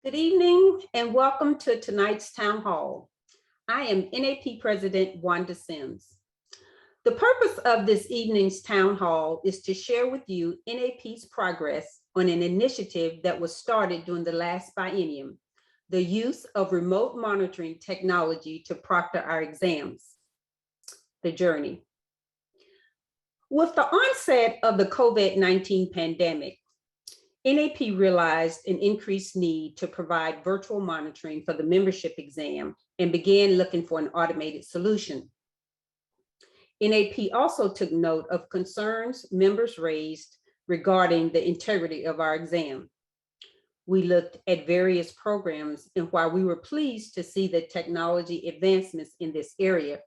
Good evening and welcome to tonight's town hall. I am NAP President Wanda Sims. The purpose of this evening's town hall is to share with you NAP's progress on an initiative that was started during the last biennium, the use of remote monitoring technology to proctor our exams, the journey. With the onset of the COVID-19 pandemic, NAP realized an increased need to provide virtual monitoring for the membership exam and began looking for an automated solution. NAP also took note of concerns members raised regarding the integrity of our exam. We looked at various programs, and while we were pleased to see the technology advancements in this area,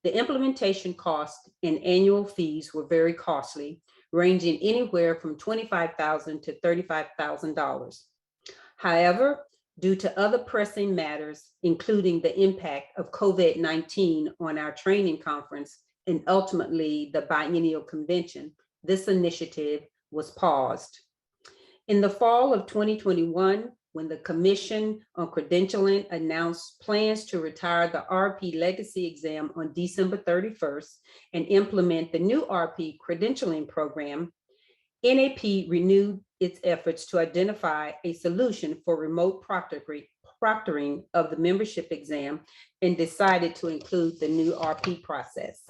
the implementation costs and annual fees were very costly, ranging anywhere from $25,000 to $35,000. However, due to other pressing matters, including the impact of COVID-19 on our training conference and ultimately the biennial convention, this initiative was paused. In the fall of 2021, when the Commission on Credentialing announced plans to retire the RP Legacy exam on December 31st and implement the new RP credentialing program, NAP renewed its efforts to identify a solution for remote proctoring of the membership exam and decided to include the new RP process.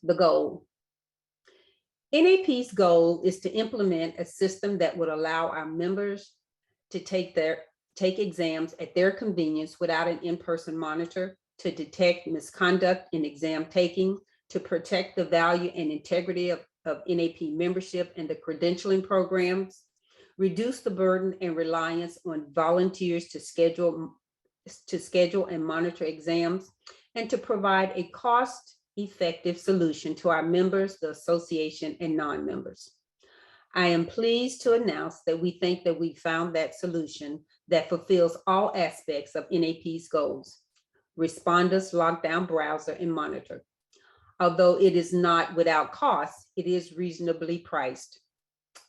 The goal. NAP's goal is to implement a system that would allow our members to take exams at their convenience without an in-person monitor, to detect misconduct in exam taking, to protect the value and integrity of NAP membership and the credentialing programs, reduce the burden and reliance on volunteers to schedule and monitor exams, and to provide a cost-effective solution to our members, the association, and non-members. I am pleased to announce that we think that we found that solution that fulfills all aspects of NAP's goals: Respondus, LockDown, browser, and monitor. Although it is not without cost, it is reasonably priced.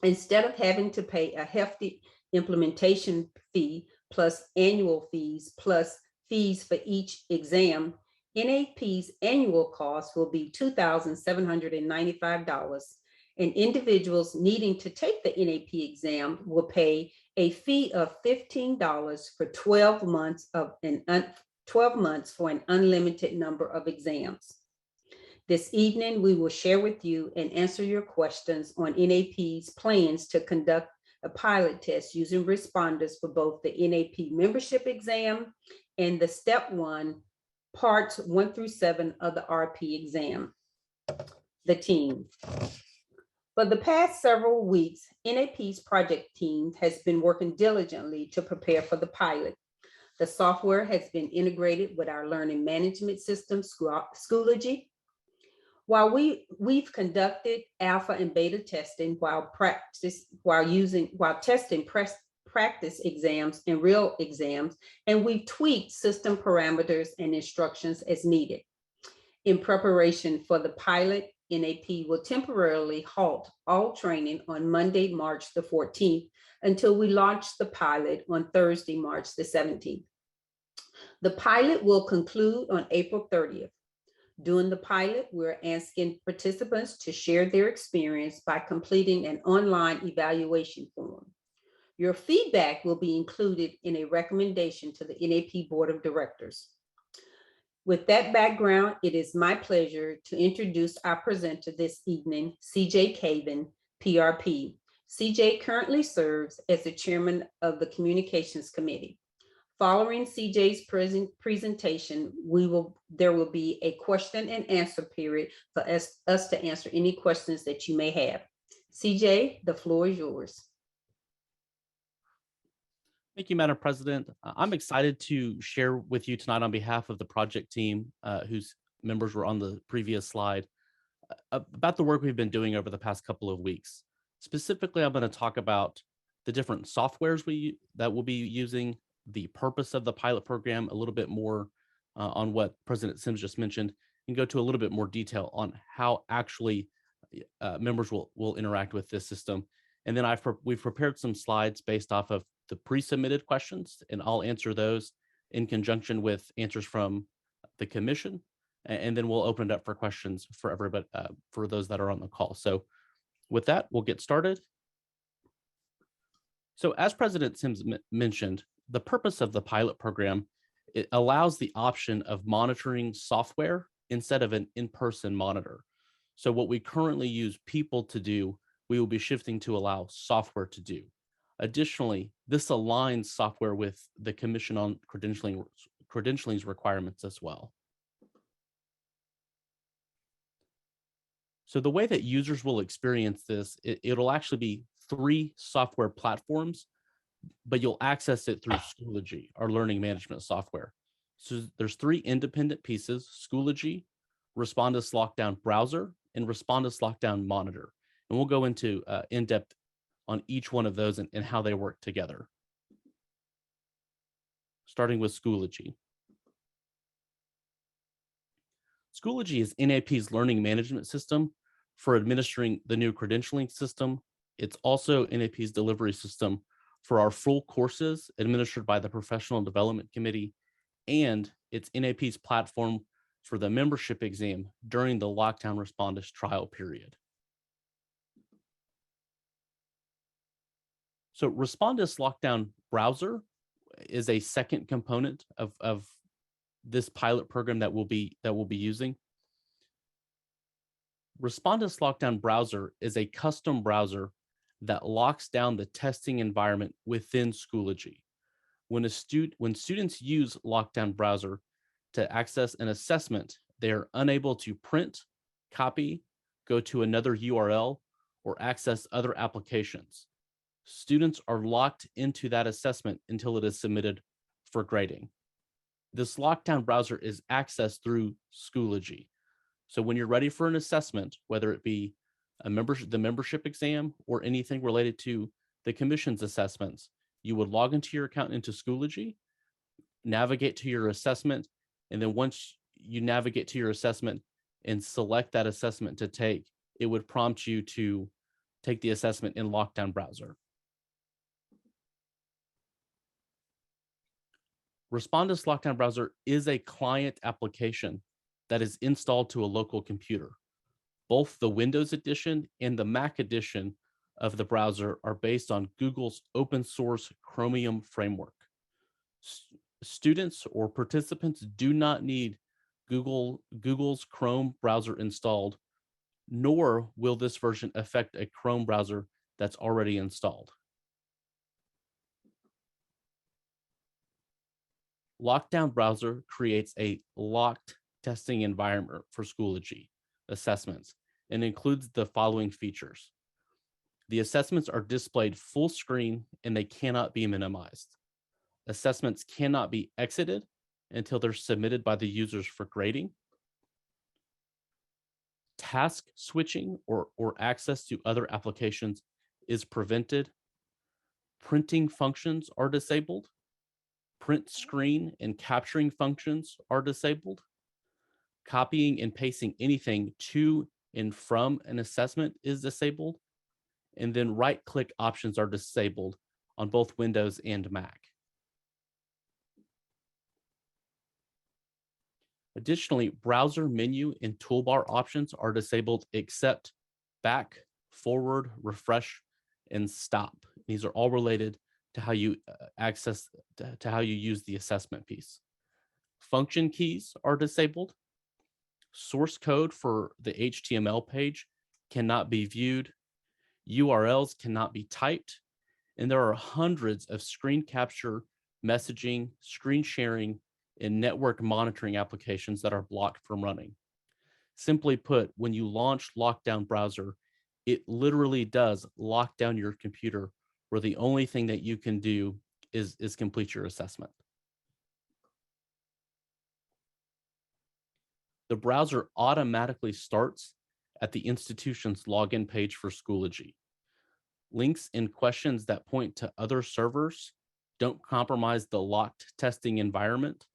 Instead of having to pay a hefty implementation fee plus annual fees plus fees for each exam, NAP's annual cost will be $2,795. And individuals needing to take the NAP exam will pay a fee of $15 for 12 months for an unlimited number of exams. This evening, we will share with you and answer your questions on NAP's plans to conduct a pilot test using responders for both the NAP membership exam and the Step 1, Parts 1 through 7 of the RP exam. The team. For the past several weeks, NAP's project team has been working diligently to prepare for the pilot. The software has been integrated with our learning management system, Schoology. While we've conducted alpha and beta testing while testing practice exams and real exams, and we've tweaked system parameters and instructions as needed. In preparation for the pilot, NAP will temporarily halt all training on Monday, March the 14th, until we launch the pilot on Thursday, March the 17th. The pilot will conclude on April 30th. During the pilot, we're asking participants to share their experience by completing an online evaluation form. Your feedback will be included in a recommendation to the NAP Board of Directors. With that background, it is my pleasure to introduce our presenter this evening, CJ Caven, PRP. CJ currently serves as the chairman of the Communications Committee. Following CJ's presentation, there will be a question and answer period for us to answer any questions that you may have. CJ, the floor is yours. Thank you, Madam President. I'm excited to share with you tonight on behalf of the project team, whose members were on the previous slide, about the work we've been doing over the past couple of weeks. Specifically, I'm going to talk about the different softwares that we'll be using, the purpose of the pilot program, a little bit more on what President Sims just mentioned, and go to a little bit more detail on how actually members will interact with this system. And then we've prepared some slides based off of the pre-submitted questions, and I'll answer those in conjunction with answers from the commission. And then we'll open it up for questions for everybody, for those that are on the call. So with that, we'll get started. So as President Sims mentioned, the purpose of the pilot program, it allows the option of monitoring software instead of an in-person monitor. So what we currently use people to do, we will be shifting to allow software to do. Additionally, this aligns software with the Commission on Credentialing's requirements as well. So the way that users will experience this, it'll actually be 3 software platforms, but you'll access it through Schoology, our learning management software. So there's 3 independent pieces: Schoology, Respondus LockDown Browser, and Respondus LockDown Monitor. And we'll go into in-depth on each one of those and how they work together. Starting with Schoology. Schoology is NAP's learning management system for administering the new credentialing system. It's also NAP's delivery system for our full courses administered by the Professional Development Committee, and it's NAP's platform for the membership exam during the LockDown Respondus trial period. So Respondus LockDown Browser is a second component of this pilot program that we'll be using. Respondus LockDown Browser is a custom browser that locks down the testing environment within Schoology. When students use LockDown Browser to access an assessment, they are unable to print, copy, go to another URL, or access other applications. Students are locked into that assessment until it is submitted for grading. This LockDown Browser is accessed through Schoology. So when you're ready for an assessment, whether it be the membership exam or anything related to the commission's assessments, you would log into your account into Schoology, navigate to your assessment, and then once you navigate to your assessment and select that assessment to take, it would prompt you to take the assessment in LockDown Browser. Respondus LockDown Browser is a client application that is installed to a local computer. Both the Windows edition and the Mac edition of the browser are based on Google's open source Chromium framework. Students or participants do not need Google's Chrome browser installed, nor will this version affect a Chrome browser that's already installed. LockDown Browser creates a locked testing environment for Schoology assessments and includes the following features. The assessments are displayed full screen and they cannot be minimized. Assessments cannot be exited until they're submitted by the users for grading. Task switching or access to other applications is prevented. Printing functions are disabled. Print screen and capturing functions are disabled. Copying and pasting anything to and from an assessment is disabled. And then right-click options are disabled on both Windows and Mac. Additionally, browser menu and toolbar options are disabled except back, forward, refresh, and stop. These are all related to how you to how you use the assessment piece. Function keys are disabled. Source code for the HTML page cannot be viewed. URLs cannot be typed. And there are hundreds of screen capture, messaging, screen sharing, and network monitoring applications that are blocked from running. Simply put, when you launch LockDown Browser, it literally does lock down your computer where the only thing that you can do is complete your assessment. The browser automatically starts at the institution's login page for Schoology. Links and questions that point to other servers don't compromise the locked testing environment.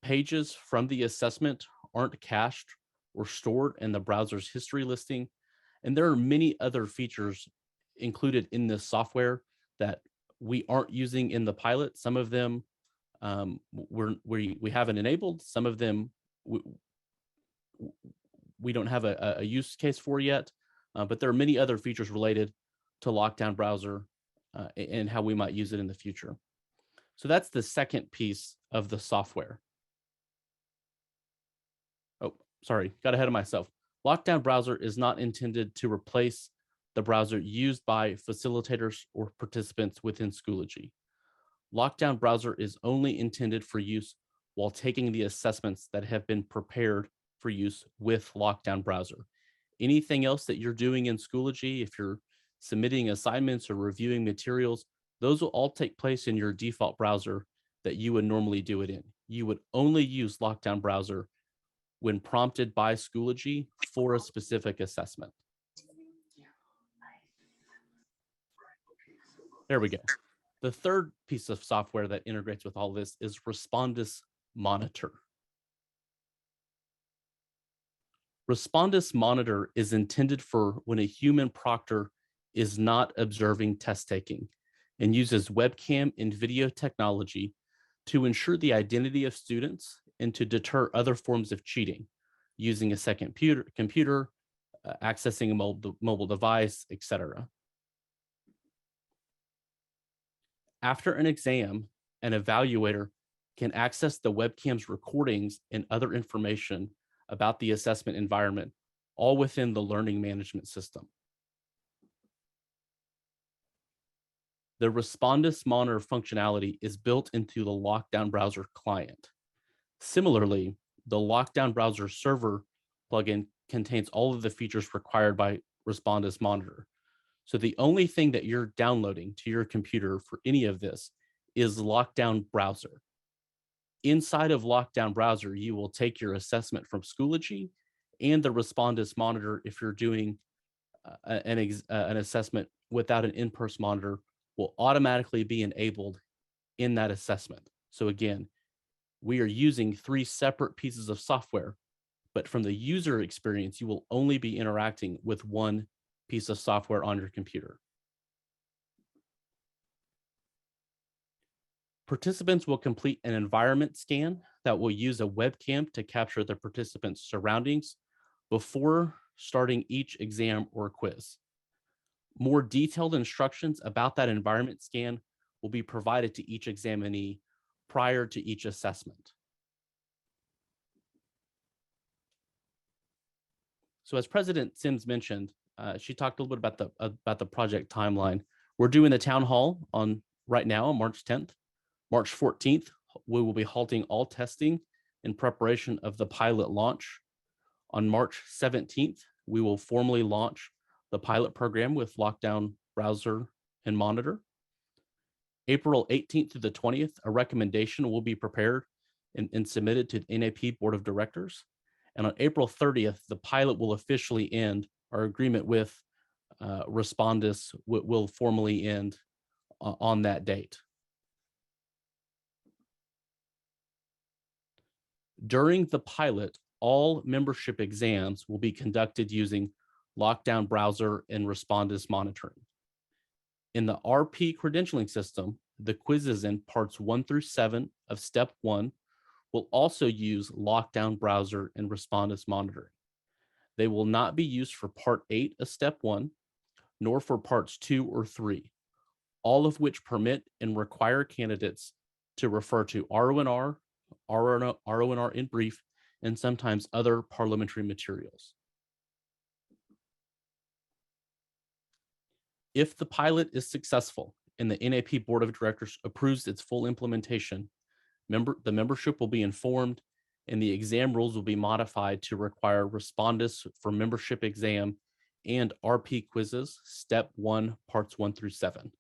Pages from the assessment aren't cached or stored in the browser's history listing. And there are many other features included in this software that we aren't using in the pilot. Some of them we haven't enabled. Some of them we don't have a use case for yet, but there are many other features related to LockDown Browser and how we might use it in the future. So that's the second piece of the software. Oh, sorry, got ahead of myself. LockDown Browser is not intended to replace the browser used by facilitators or participants within Schoology. LockDown Browser is only intended for use while taking the assessments that have been prepared for use with LockDown Browser. Anything else that you're doing in Schoology, if you're submitting assignments or reviewing materials, those will all take place in your default browser that you would normally do it in. You would only use LockDown Browser when prompted by Schoology for a specific assessment. There we go. The third piece of software that integrates with all this is Respondus Monitor. Respondus Monitor is intended for when a human proctor is not observing test taking and uses webcam and video technology to ensure the identity of students and to deter other forms of cheating using a second computer, accessing a mobile device, etc. After an exam, an evaluator can access the webcam's recordings and other information about the assessment environment, all within the learning management system. The Respondus Monitor functionality is built into the LockDown Browser client. Similarly, the LockDown Browser server plugin contains all of the features required by Respondus Monitor. So the only thing that you're downloading to your computer for any of this is LockDown Browser. Inside of LockDown Browser, you will take your assessment from Schoology and the Respondus Monitor. If you're doing an assessment without an in-person monitor, will automatically be enabled in that assessment. So again, we are using three separate pieces of software, but from the user experience, you will only be interacting with one piece of software on your computer. Participants will complete an environment scan that will use a webcam to capture the participants' surroundings before starting each exam or quiz. More detailed instructions about that environment scan will be provided to each examinee prior to each assessment. So as President Sims mentioned, she talked a little bit about the project timeline. We're doing the town hall right now on March 10th. March 14th, we will be halting all testing in preparation of the pilot launch. On March 17th, we will formally launch the pilot program with LockDown Browser and Monitor. April 18th through the 20th, a recommendation will be prepared and submitted to the NAP Board of Directors. And on April 30th, the pilot will officially end. Our agreement with Respondus will formally end on that date. During the pilot, all membership exams will be conducted using LockDown Browser and Respondus monitoring. In the RP credentialing system, the quizzes in parts 1 through 7 of step 1 will also use LockDown Browser and Respondus monitoring. They will not be used for part 8 of step 1, nor for parts 2 or 3, all of which permit and require candidates to refer to RONR in brief, and sometimes other parliamentary materials. If the pilot is successful and the NAP Board of Directors approves its full implementation, the membership will be informed and the exam rules will be modified to require Respondus for membership exam and RP quizzes, step 1, parts 1 through 7.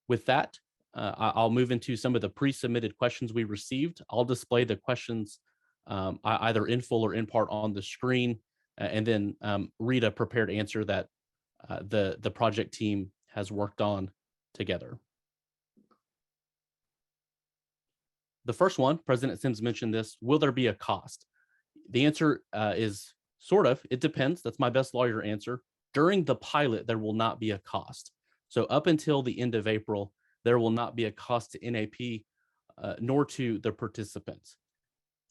With that, I'll move into some of the pre-submitted questions we received. I'll display the questions either in full or in part on the screen, and then read a prepared answer that the project team has worked on together. The first one, President Sims mentioned this: will there be a cost? The answer is sort of. It depends. That's my best lawyer answer. During the pilot, there will not be a cost. So up until the end of April, there will not be a cost to NAP nor to the participants.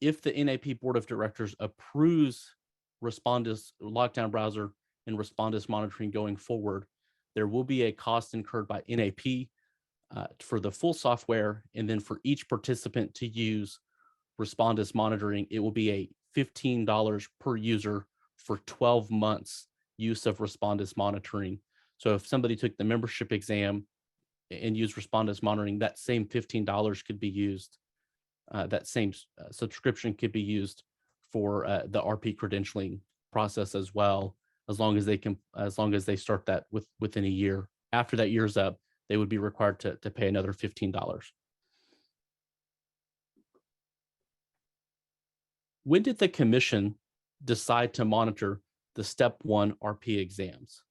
If the NAP Board of Directors approves Respondus lockdown browser and Respondus monitoring going forward, there will be a cost incurred by NAP for the full software, and then for each participant to use Respondus monitoring, it will be a $15 per user for 12 months use of Respondus monitoring. So if somebody took the membership exam and used Respondus monitoring, that same $15 could be used. That same subscription could be used for the RP credentialing process as well, as long as they start that within a year. After that year's up, they would be required to pay another $15. When did the commission decide to monitor the Step 1 RP exams?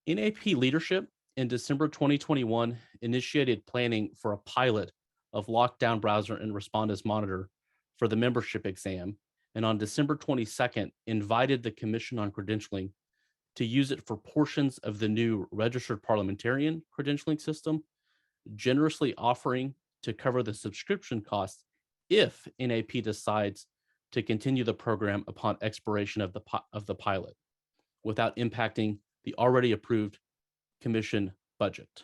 NAP leadership in December 2021 initiated planning for a pilot of LockDown browser and Respondus monitor for the membership exam, and on December 22nd invited the Commission on Credentialing to use it for portions of the new registered parliamentarian credentialing system, generously offering to cover the subscription costs if NAP decides to continue the program upon expiration of the pilot without impacting the already approved commission budget.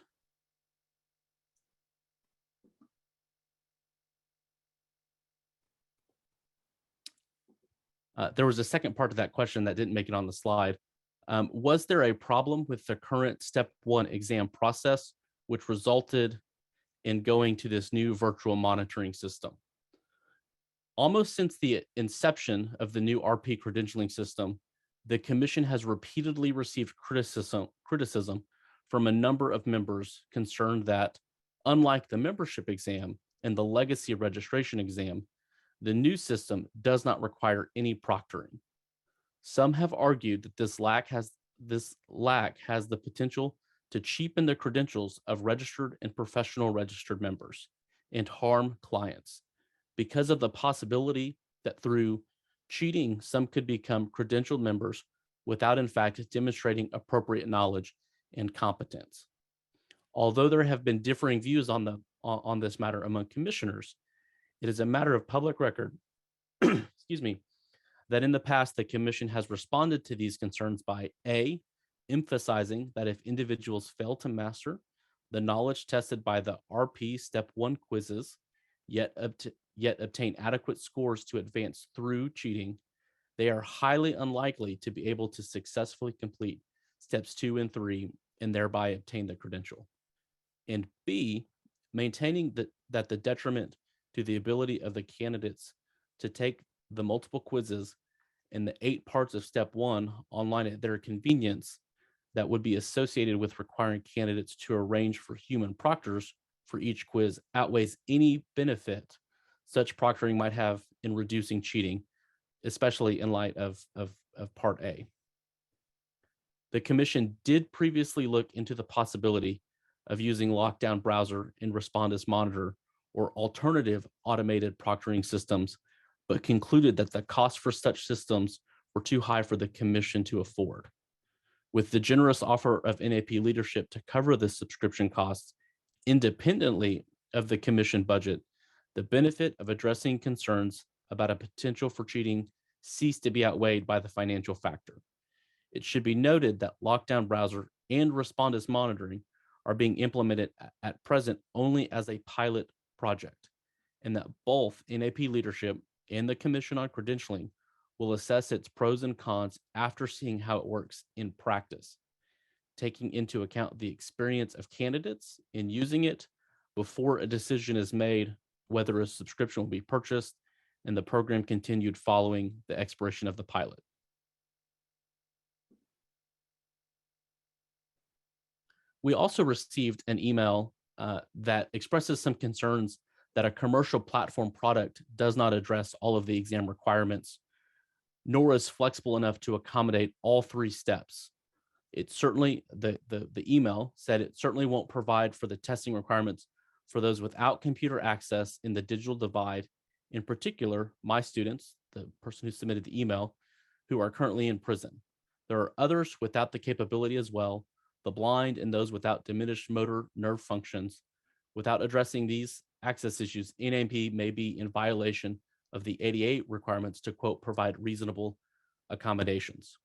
There was a second part of that question that didn't make it on the slide. Was there a problem with the current Step 1 exam process, which resulted in going to this new virtual monitoring system? Almost since the inception of the new RP credentialing system, the commission has repeatedly received criticism from a number of members concerned that, unlike the membership exam and the legacy registration exam, the new system does not require any proctoring. Some have argued that this lack has the potential to cheapen the credentials of registered and professional registered members and harm clients because of the possibility that through cheating, some could become credentialed members without in fact demonstrating appropriate knowledge and competence. Although there have been differing views on this matter among commissioners, it is a matter of public record, excuse me, that in the past the commission has responded to these concerns by A, emphasizing that if individuals fail to master the knowledge tested by the RP Step 1 quizzes, yet obtain adequate scores to advance through cheating, they are highly unlikely to be able to successfully complete Steps 2 and 3 and thereby obtain the credential. And B, maintaining that the detriment to the ability of the candidates to take the multiple quizzes and the 8 parts of Step 1 online at their convenience that would be associated with requiring candidates to arrange for human proctors for each quiz outweighs any benefit such proctoring might have in reducing cheating, especially in light of Part A. The commission did previously look into the possibility of using LockDown browser and Respondus monitor or alternative automated proctoring systems, but concluded that the costs for such systems were too high for the commission to afford. With the generous offer of NAP leadership to cover the subscription costs independently of the commission budget, the benefit of addressing concerns about a potential for cheating ceased to be outweighed by the financial factor. It should be noted that LockDown browser and Respondus monitoring are being implemented at present only as a pilot project, and that both NAP leadership and the Commission on Credentialing will assess its pros and cons after seeing how it works in practice, taking into account the experience of candidates in using it before a decision is made whether a subscription will be purchased and the program continued following the expiration of the pilot. We also received an email that expresses some concerns that a commercial platform product does not address all of the exam requirements, nor is flexible enough to accommodate all 3 steps. It certainly, the email said it certainly won't provide for the testing requirements for those without computer access in the digital divide, in particular, my students, the person who submitted the email, who are currently in prison. There are others without the capability as well, the blind and those without diminished motor nerve functions. Without addressing these access issues, NAP may be in violation of the ADA requirements to, quote, provide reasonable accommodations.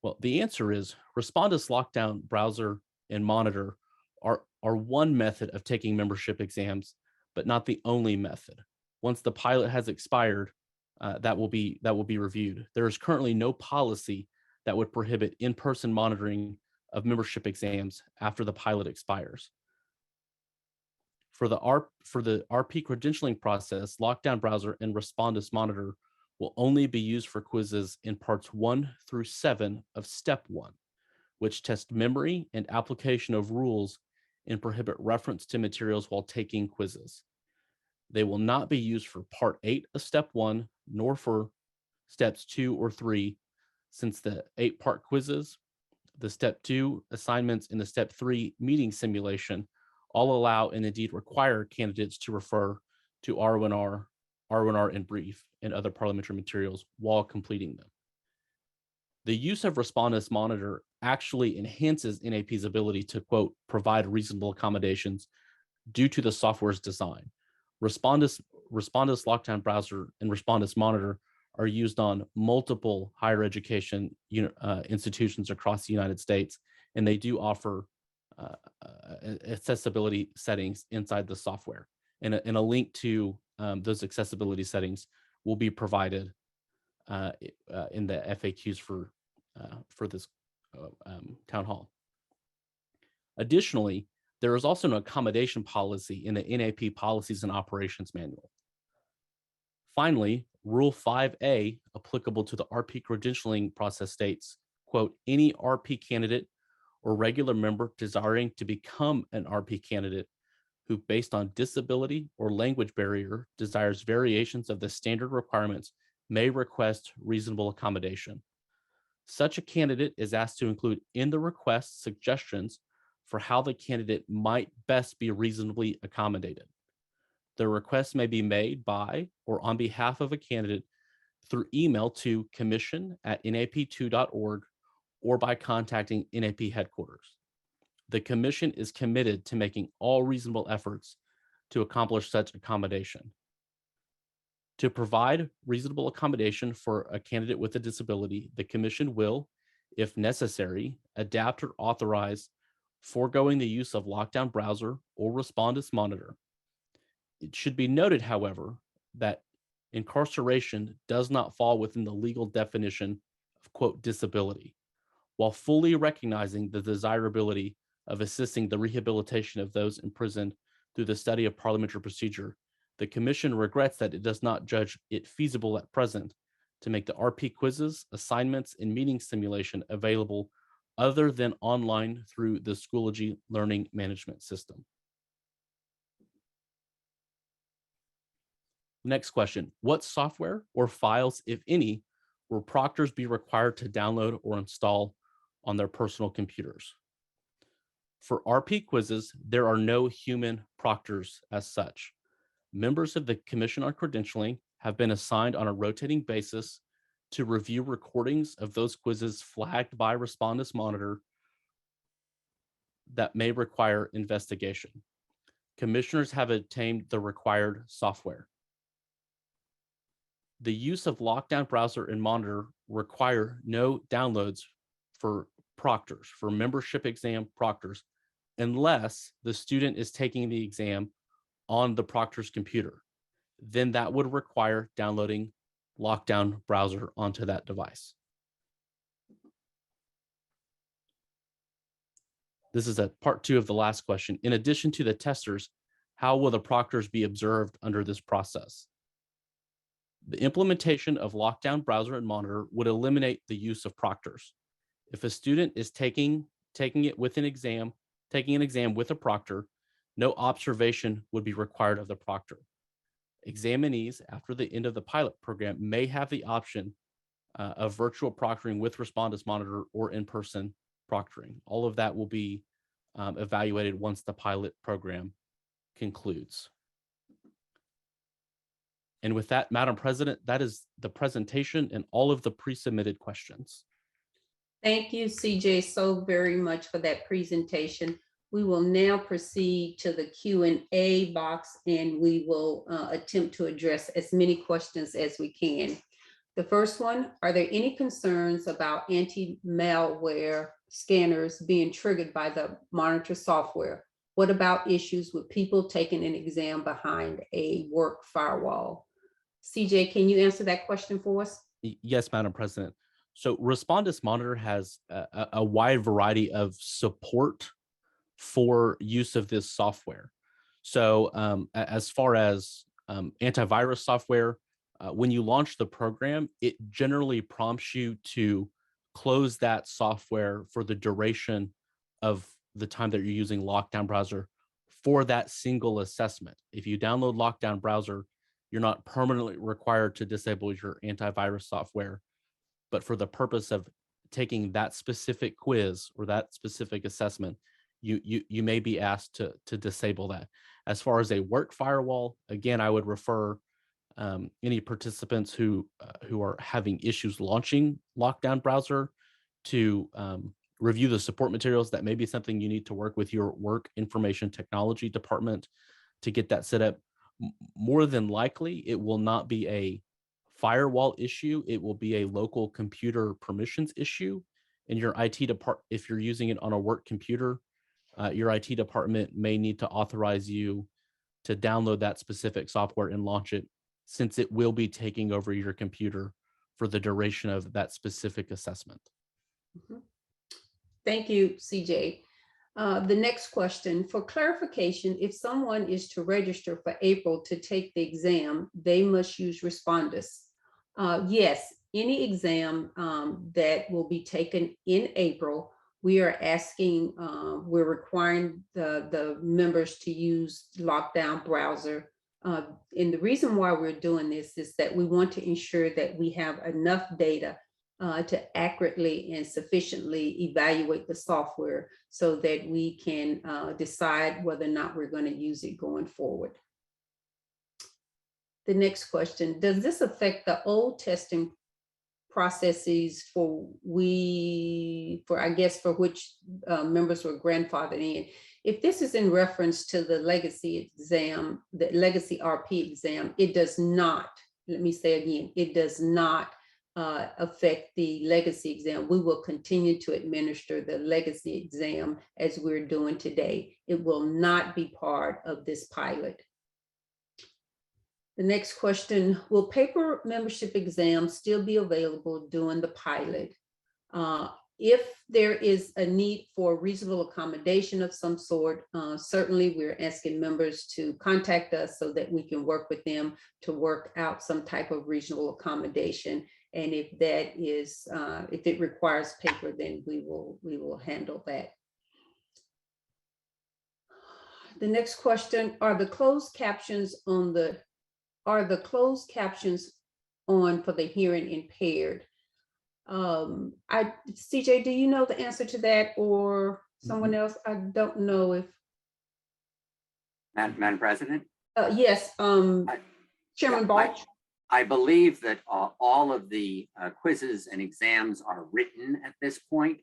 Well, the answer is Respondus Lockdown Browser and Monitor are one method of taking membership exams, but not the only method. Once the pilot has expired, that will be reviewed. There is currently no policy that would prohibit in-person monitoring of membership exams after the pilot expires. For the RP credentialing process, Lockdown Browser and Respondus Monitor will only be used for quizzes in parts 1 through 7 of step 1, which test memory and application of rules and prohibit reference to materials while taking quizzes. They will not be used for part 8 of step 1, nor for steps 2 or 3, since the 8-part quizzes, the step 2 assignments, and the step 3 meeting simulation all allow and indeed require candidates to refer to R1R in brief, and other parliamentary materials while completing them. The use of Respondus Monitor actually enhances NAP's ability to, quote, provide reasonable accommodations due to the software's design. Respondus Lockdown Browser and Respondus Monitor are used on multiple higher education institutions across the United States, and they do offer accessibility settings inside the software. And a link to those accessibility settings will be provided in the FAQs for this town hall. Additionally, there is also an accommodation policy in the NAP Policies and Operations Manual. Finally, Rule 5A, applicable to the RP credentialing process, states, quote, any RP candidate or regular member desiring to become an RP candidate who, based on disability or language barrier, desires variations of the standard requirements may request reasonable accommodation. Such a candidate is asked to include in the request suggestions for how the candidate might best be reasonably accommodated. The request may be made by or on behalf of a candidate through email to commission@nap2.org or by contacting NAP headquarters. The commission is committed to making all reasonable efforts to accomplish such accommodation. To provide reasonable accommodation for a candidate with a disability, the commission will, if necessary, adapt or authorize foregoing the use of Lockdown Browser or Respondus Monitor. It should be noted, however, that incarceration does not fall within the legal definition of, quote, disability. While fully recognizing the desirability of assisting the rehabilitation of those imprisoned through the study of parliamentary procedure, the commission regrets that it does not judge it feasible at present to make the RP quizzes, assignments, and meeting simulation available other than online through the Schoology learning management system. Next question, what software or files, if any, will proctors be required to download or install on their personal computers? For RP quizzes, there are no human proctors as such. Members of the Commission on Credentialing have been assigned on a rotating basis to review recordings of those quizzes flagged by Respondus Monitor that may require investigation. Commissioners have obtained the required software. The use of Lockdown Browser and Monitor require no downloads for proctors, for membership exam proctors, unless the student is taking the exam on the proctor's computer. Then that would require downloading Lockdown Browser onto that device. This is a part 2 of the last question. In addition to the testers, how will the proctors be observed under this process? The implementation of Lockdown Browser and Monitor would eliminate the use of proctors. If a student is taking an exam with a proctor, no observation would be required of the proctor. Examinees, after the end of the pilot program, may have the option of virtual proctoring with Respondus Monitor or in-person proctoring. All of that will be evaluated once the pilot program concludes. And with that, Madam President, that is the presentation and all of the pre-submitted questions. Thank you, CJ, so very much for that presentation. We will now proceed to the Q&A box, and we will attempt to address as many questions as we can. The first one, are there any concerns about anti-malware scanners being triggered by the monitor software? What about issues with people taking an exam behind a work firewall? CJ, can you answer that question for us? Yes, Madam President. So Respondus Monitor has a wide variety of support for use of this software. So as far as antivirus software, when you launch the program, it generally prompts you to close that software for the duration of the time that you're using LockDown browser for that single assessment. If you download LockDown browser, you're not permanently required to disable your antivirus software, but for the purpose of taking that specific quiz or that specific assessment, you may be asked to disable that. As far as a work firewall, again, I would refer any participants who are having issues launching LockDown browser to review the support materials. That may be something you need to work with your work information technology department to get that set up. More than likely, it will not be a firewall issue. It will be a local computer permissions issue in your IT department. If you're using it on a work computer, your IT department may need to authorize you to download that specific software and launch it, since it will be taking over your computer for the duration of that specific assessment. Thank you, CJ. The next question, for clarification, if someone is to register for April to take the exam, they must use Respondus. Yes, any exam that will be taken in April, we are asking, we're requiring the members to use LockDown browser. And the reason why we're doing this is that we want to ensure that we have enough data to accurately and sufficiently evaluate the software so that we can decide whether or not we're going to use it going forward. The next question, does this affect the old testing processes for which members were grandfathered in? If this is in reference to the legacy exam, the legacy RP exam, it does not, let me say again, it does not affect the legacy exam. We will continue to administer the legacy exam as we're doing today. It will not be part of this pilot. The next question, will paper membership exams still be available during the pilot? If there is a need for reasonable accommodation of some sort, certainly we're asking members to contact us so that we can work with them to work out some type of reasonable accommodation. And if that is, if it requires paper, then we will handle that. The next question, are the closed captions on for the hearing impaired? CJ, do you know the answer to that, or someone else? I don't know if. Madam President? Yes, Chairman Balch. I believe that all of the quizzes and exams are written at this point.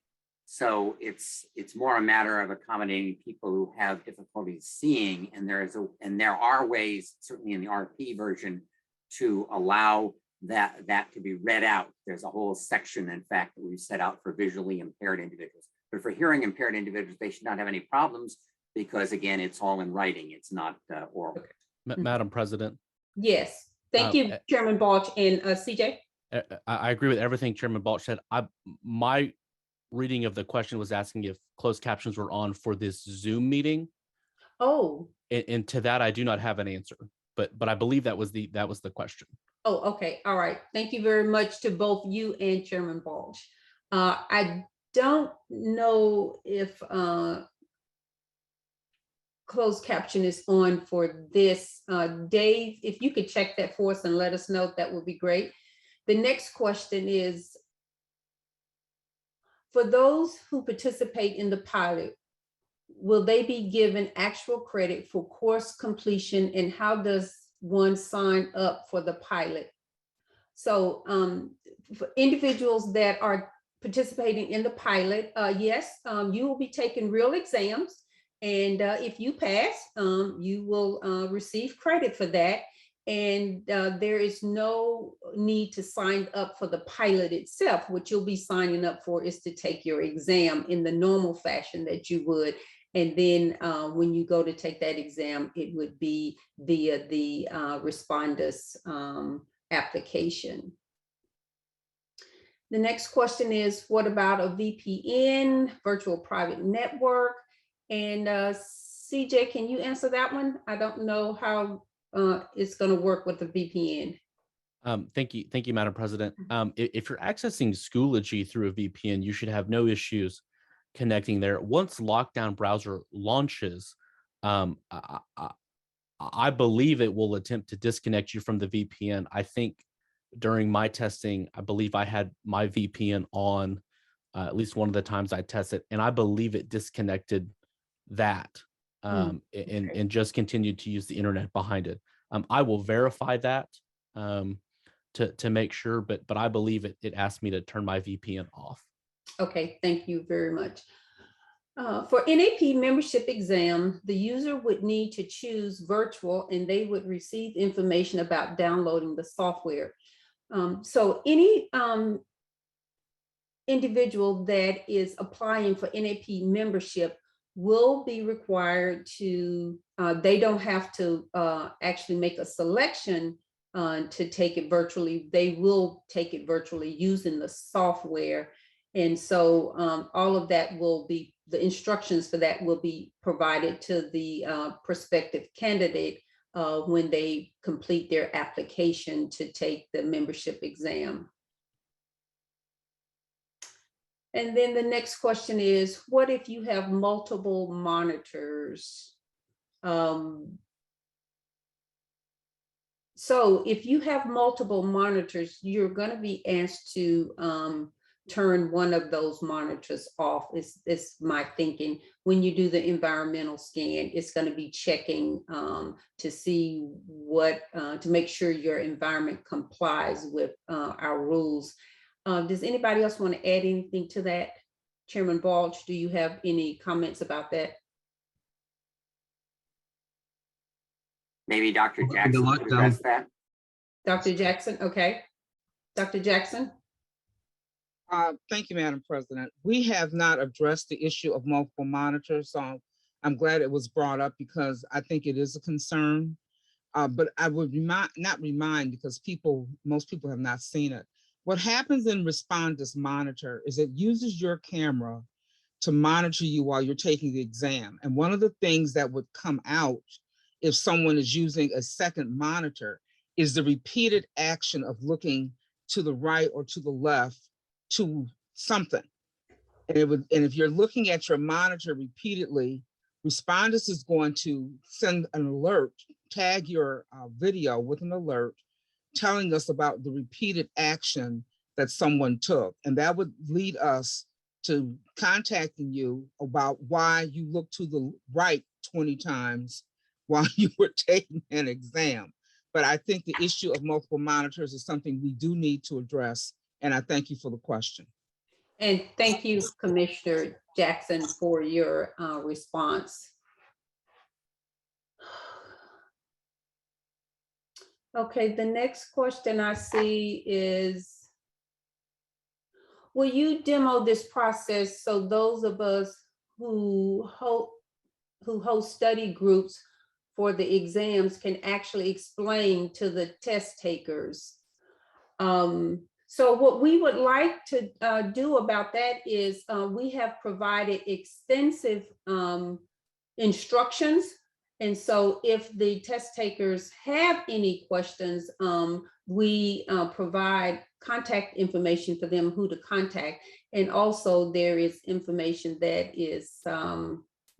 So it's more a matter of accommodating people who have difficulties seeing, and there are ways, certainly in the RP version, to allow that to be read out. There's a whole section, in fact, that we've set out for visually impaired individuals. But for hearing impaired individuals, they should not have any problems because, again, it's all in writing. It's not oral. Okay. Madam President. Yes, thank you, Chairman Balch and CJ. I agree with everything Chairman Balch said. My reading of the question was asking if closed captions were on for this Zoom meeting. Oh. And to that, I do not have an answer, but I believe that was the question. Oh, okay. All right. Thank you very much to both you and Chairman Balch. I don't know if closed caption is on for this. Dave, if you could check that for us and let us know, that would be great. The next question is, for those who participate in the pilot, will they be given actual credit for course completion, and how does one sign up for the pilot? So for individuals that are participating in the pilot, yes, you will be taking real exams. And if you pass, you will receive credit for that. And there is no need to sign up for the pilot itself. What you'll be signing up for is to take your exam in the normal fashion that you would. And then when you go to take that exam, it would be via the Respondus application. The next question is, what about a VPN, virtual private network? And CJ, can you answer that one? I don't know how it's going to work with the VPN. Thank you, Madam President. If you're accessing Schoology through a VPN, you should have no issues connecting there. Once LockDown browser launches, I believe it will attempt to disconnect you from the VPN. I think during my testing, I believe I had my VPN on at least one of the times I tested, and I believe it disconnected that and just continued to use the internet behind it. I will verify that to make sure, but I believe it asked me to turn my VPN off. Okay, thank you very much. For NAP membership exam, the user would need to choose virtual, and they would receive information about downloading the software. So any individual that is applying for NAP membership will be required to, they don't have to actually make a selection to take it virtually. They will take it virtually using the software. And so all of that will be, the instructions for that will be provided to the prospective candidate when they complete their application to take the membership exam. And then the next question is, what if you have multiple monitors? So if you have multiple monitors, you're going to be asked to turn one of those monitors off. It's my thinking. When you do the environmental scan, it's going to be checking to see what, to make sure your environment complies with our rules. Does anybody else want to add anything to that? Chairman Balch, do you have any comments about that? Maybe Dr. Jackson would address that. Dr. Jackson, okay. Dr. Jackson? Thank you, Madam President. We have not addressed the issue of multiple monitors, so I'm glad it was brought up because I think it is a concern. But I would not remind because most people have not seen it. What happens in Respondus Monitor is it uses your camera to monitor you while you're taking the exam. And one of the things that would come out if someone is using a second monitor is the repeated action of looking to the right or to the left to something. And if you're looking at your monitor repeatedly, Respondus is going to send an alert, tag your video with an alert, telling us about the repeated action that someone took. And that would lead us to contacting you about why you look to the right 20 times while you were taking an exam. But I think the issue of multiple monitors is something we do need to address. And I thank you for the question. And thank you, Commissioner Jackson, for your response. Okay, the next question I see is, will you demo this process so those of us who host study groups for the exams can actually explain to the test takers? So what we would like to do about that is we have provided extensive instructions. And so if the test takers have any questions, we provide contact information for them, who to contact. And also there is information that is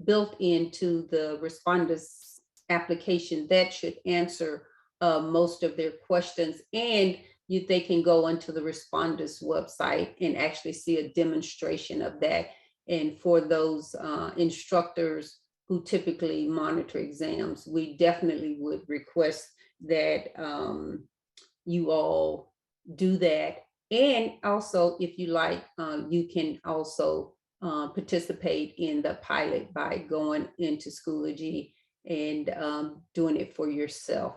built into the Respondus application that should answer most of their questions. And they can go onto the Respondus website and actually see a demonstration of that. And for those instructors who typically monitor exams, we definitely would request that you all do that And also, if you like, you can also participate in the pilot by going into Schoology and doing it for yourself.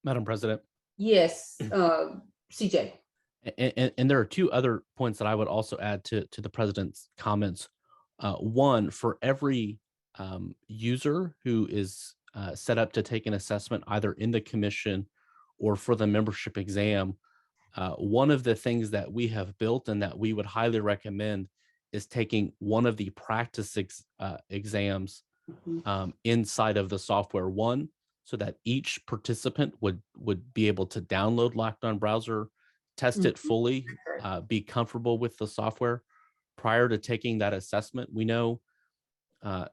Madam President. Yes, CJ. And there are two other points that I would also add to the president's comments. One, for every user who is set up to take an assessment either in the commission or for the membership exam, one of the things that we have built and that we would highly recommend is taking one of the practice exams inside of the software one, so that each participant would be able to download LockDown browser, test it fully, be comfortable with the software prior to taking that assessment. We know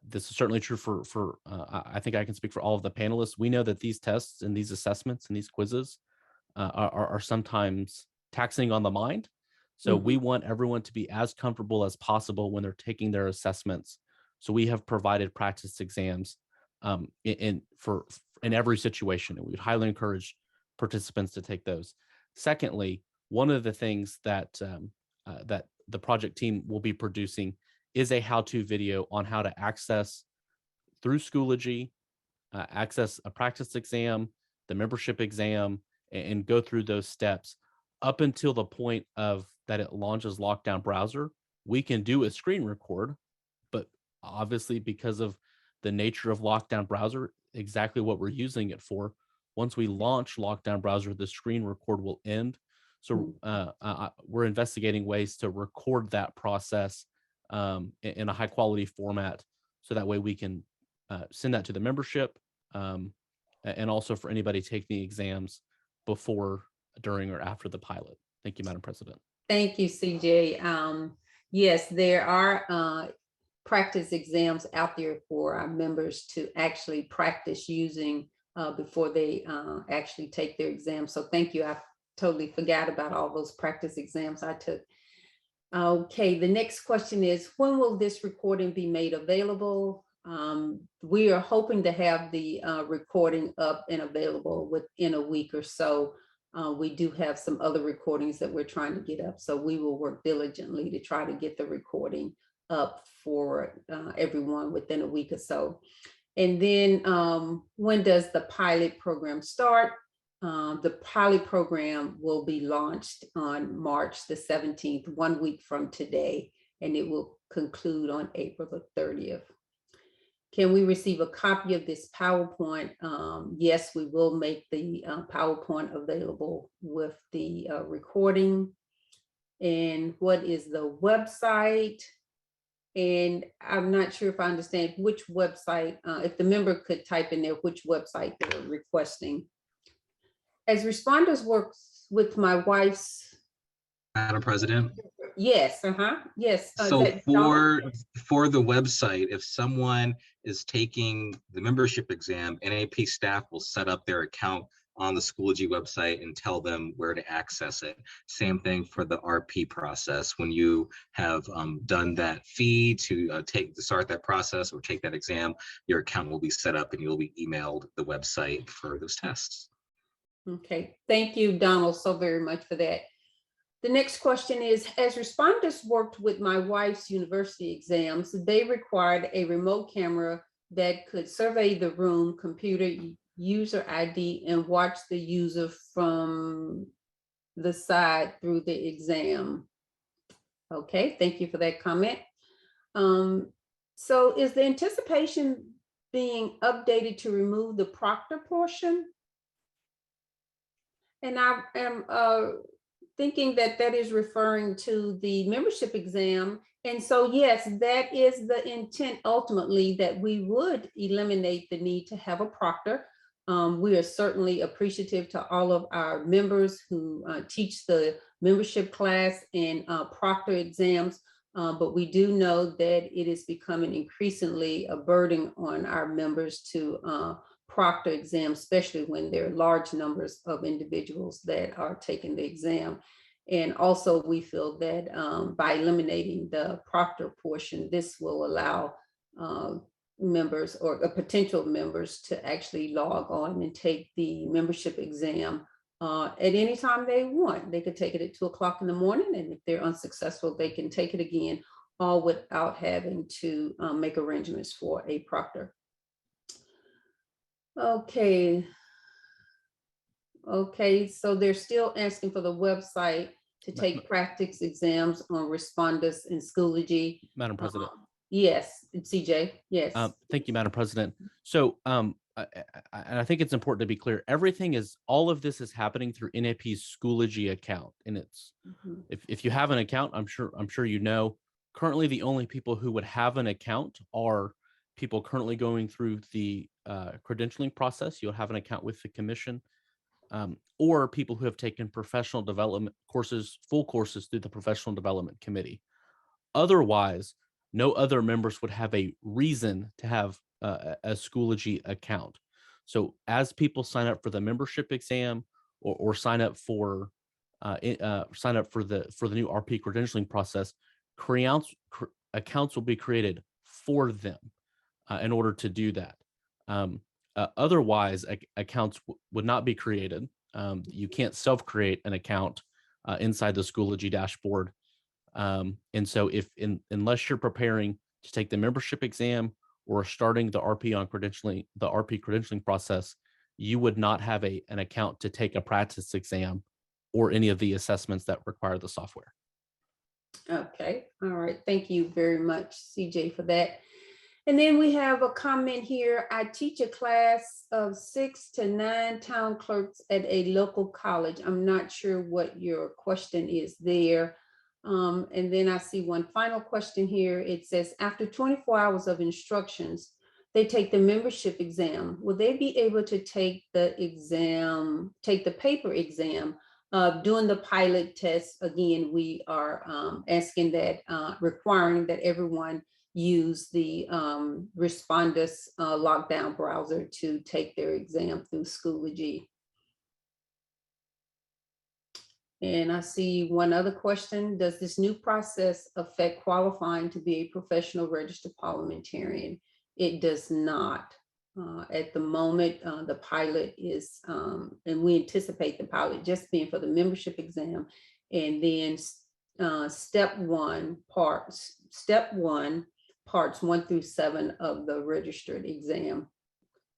this is certainly true for I think I can speak for all of the panelists. We know that these tests and these assessments and these quizzes are sometimes taxing on the mind. So we want everyone to be as comfortable as possible when they're taking their assessments. So we have provided practice exams in every situation, and we would highly encourage participants to take those. Secondly, one of the things that that the project team will be producing is a how-to video on how to access through Schoology, access a practice exam, the membership exam, and go through those steps up until the point of that it launches LockDown browser. We can do a screen record, but obviously because of the nature of LockDown browser, exactly what we're using it for, once we launch LockDown browser, the screen record will end. So we're investigating ways to record that process in a high quality format, so that way we can send that to the membership, and also for anybody taking the exams before, during, or after the pilot. Thank you, Madam President. Thank you, CJ. Yes, there are practice exams out there for our members to actually practice using before they actually take their exam. So thank you. I totally forgot about all those practice exams I took. Okay, the next question is, when will this recording be made available? We are hoping to have the recording up and available within a week or so. We do have some other recordings that we're trying to get up, so we will work diligently to try to get the recording up for everyone within a week or so. And then when does the pilot program start? The pilot program will be launched on March the 17th, 1 week from today, and it will conclude on April the 30th. Can we receive a copy of this PowerPoint? Yes, we will make the PowerPoint available with the recording. And what is the website? And I'm not sure if I understand which website, if the member could type in there which website they're requesting. As responders work with my wife's. Madam President. Yes, yes. So for the website, if someone is taking the membership exam, NAP staff will set up their account on the Schoology website and tell them where to access it. Same thing for the RP process. When you have done that fee to start that process or take that exam, your account will be set up and you'll be emailed the website for those tests. Okay, thank you, Donald, so very much for that. The next question is, as responders worked with my wife's university exams, they required a remote camera that could survey the room, computer, user ID, and watch the user from the side through the exam. Okay, thank you for that comment. So is the anticipation being updated to remove the proctor portion? And I am thinking that that is referring to the membership exam. And so, yes, that is the intent ultimately, that we would eliminate the need to have a proctor. We are certainly appreciative to all of our members who teach the membership class and proctor exams, but we do know that it is becoming increasingly a burden on our members to proctor exams, especially when there are large numbers of individuals that are taking the exam. And also we feel that by eliminating the proctor portion, this will allow members or potential members to actually log on and take the membership exam at any time they want. They could take it at 2 o'clock in the morning, and if they're unsuccessful, they can take it again, all without having to make arrangements for a proctor. Okay. Okay, so they're still asking for the website to take practice exams on responders in Schoology. Madam President. Yes, CJ, yes. Thank you, Madam President. So I think it's important to be clear. All of this is happening through NAP's Schoology account. And it's, if you have an account, I'm sure you know, currently the only people who would have an account are people currently going through the credentialing process. You'll have an account with the commission, or people who have taken professional development courses, full courses through the Professional Development Committee. Otherwise, no other members would have a reason to have a Schoology account. So as people sign up for the membership exam or sign up for the new RP credentialing process, accounts will be created for them in order to do that. Otherwise, accounts would not be created. You can't self-create an account inside the Schoology dashboard. And so unless you're preparing to take the membership exam or starting the RP credentialing process, you would not have an account to take a practice exam or any of the assessments that require the software. Okay, all right. Thank you very much, CJ, for that. And then we have a comment here. I teach a class of 6 to 9 town clerks at a local college. I'm not sure what your question is there. And then I see one final question here. It says, after 24 hours of instructions, they take the membership exam. Will they be able to take the exam, take the paper exam doing the pilot test? Again, we are asking that, requiring that everyone use the Respondus LockDown browser to take their exam through Schoology. And I see one other question. Does this new process affect qualifying to be a professional registered parliamentarian? It does not. At the moment, the pilot is, and we anticipate the pilot just being for the membership exam, and then step one, parts 1 through 7 of the registered exam,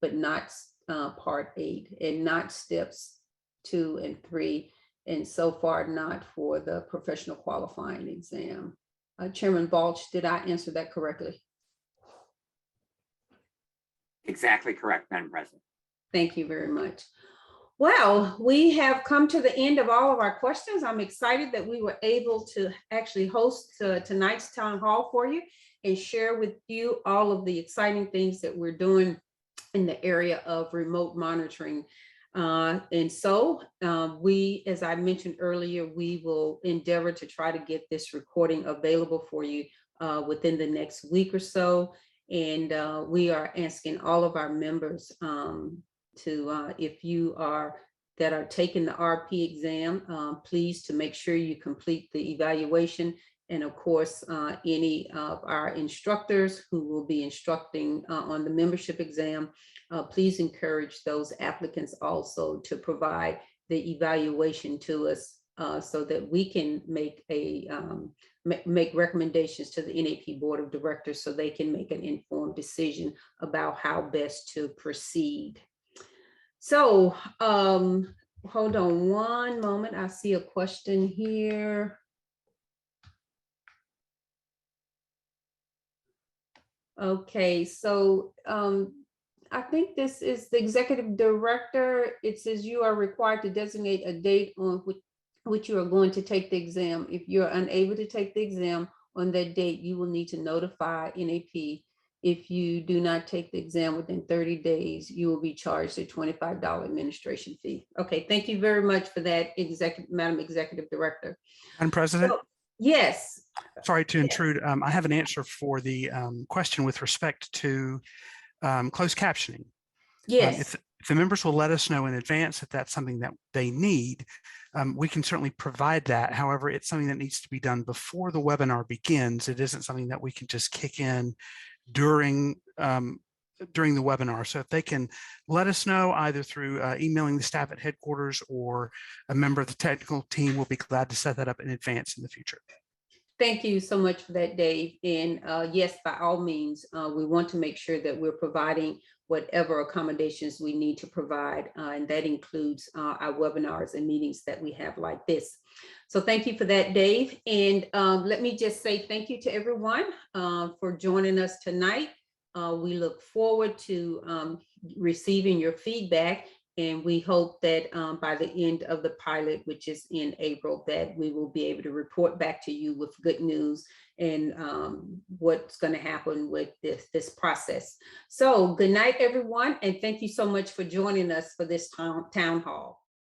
but not part 8, and not steps 2 and 3. And so far, not for the professional qualifying exam. Chairman Balch, did I answer that correctly? Exactly correct, Madam President. Thank you very much. Well, we have come to the end of all of our questions. I'm excited that we were able to actually host tonight's town hall for you and share with you all of the exciting things that we're doing in the area of remote monitoring. And so we, as I mentioned earlier, we will endeavor to try to get this recording available for you within the next week or so. And we are asking all of our members to, if you are taking the RP exam, please to make sure you complete the evaluation. And of course, any of our instructors who will be instructing on the membership exam, please encourage those applicants also to provide the evaluation to us so that we can make make recommendations to the NAP Board of Directors so they can make an informed decision about how best to proceed. So hold on one moment. I see a question here. Okay, so I think this is the executive director. It says you are required to designate a date on which you are going to take the exam. If you're unable to take the exam on that date, you will need to notify NAP. If you do not take the exam within 30 days, you will be charged a $25 administration fee. Okay, thank you very much for that, Madam Executive Director. Madam President? So, yes. Sorry to intrude. I have an answer for the question with respect to closed captioning. Yes. If the members will let us know in advance that that's something that they need, we can certainly provide that. However, it's something that needs to be done before the webinar begins. It isn't something that we can just kick in during during the webinar. So if they can let us know either through emailing the staff at headquarters or a member of the technical team, we'll be glad to set that up in advance in the future. Thank you so much for that, Dave. And yes, by all means, we want to make sure that we're providing whatever accommodations we need to provide. And that includes our webinars and meetings that we have like this. So thank you for that, Dave. And let me just say thank you to everyone for joining us tonight. We look forward to receiving your feedback. And we hope that by the end of the pilot, which is in April, that we will be able to report back to you with good news and what's going to happen with this process. So good night, everyone. And thank you so much for joining us for this town hall.